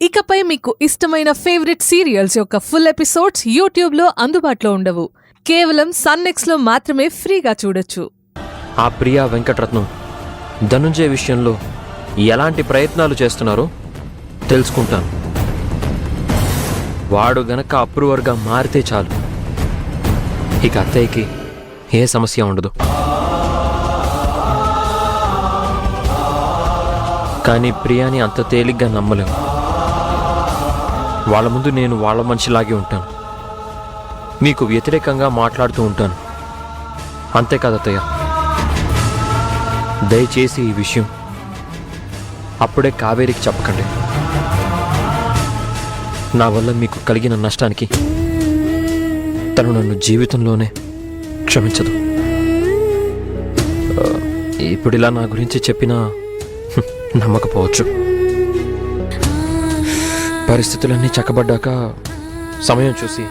ఇకపై మీకు ఇష్టమైన ఫేవరెట్ సీరియల్స్ యొక్క ఫుల్ ఎపిసోడ్స్ యూట్యూబ్లో అందుబాటులో ఉండవు. కేవలం సన్నెక్స్లో మాత్రమే ఫ్రీగా చూడొచ్చు. ఆ ప్రియా వెంకటరత్నం ధనుంజయ్ విషయంలో ఎలాంటి ప్రయత్నాలు చేస్తున్నారో తెలుసుకుంటాను. వాడు గనక అప్రూవర్గా మారితే చాలు, ఇక అత్తయ్యకి ఏ సమస్య ఉండదు. కానీ ప్రియాని అంత తేలిగ్గా నమ్మలేము. వాళ్ళ ముందు నేను వాళ్ళ మనిషిలాగే ఉంటాను, మీకు వ్యతిరేకంగా మాట్లాడుతూ ఉంటాను. అంతే కదా అత్తయ్య? దయచేసి ఈ విషయం అప్పుడే కావేరికి చెప్పకండి. నా వల్ల మీకు కలిగిన నష్టానికి తను నన్ను జీవితంలోనే క్షమించదు. ఇప్పుడు ఇలా నా గురించి చెప్పినా నమ్మకపోవచ్చు. పరిస్థితులన్నీ చక్కబడ్డాక సమయం చూసి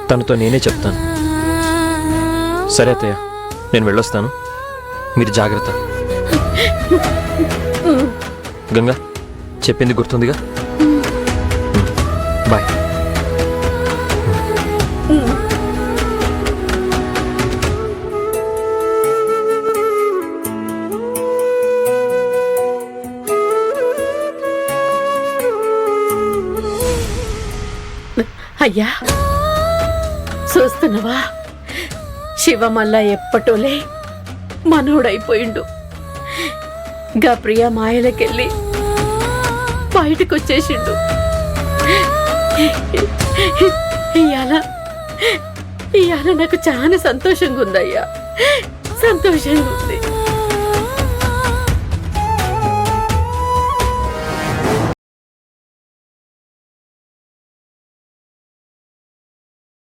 తనతో నేనే చెప్తాను. సరే అత్తయ్య, నేను వెళ్ళొస్తాను. మీరు జాగ్రత్త. గంగా, చెప్పింది గుర్తుందిగా? బాయ్. అయ్యా, చూస్తున్నావా? శివ మళ్ళా ఎప్పటోలే మనోడైపోయిండు. గా ప్రియ మాయలకెళ్ళి బయటకొచ్చేసిండు. ఇవాళ నాకు చాలా సంతోషంగా ఉందయ్యా, సంతోషంగా ఉంది.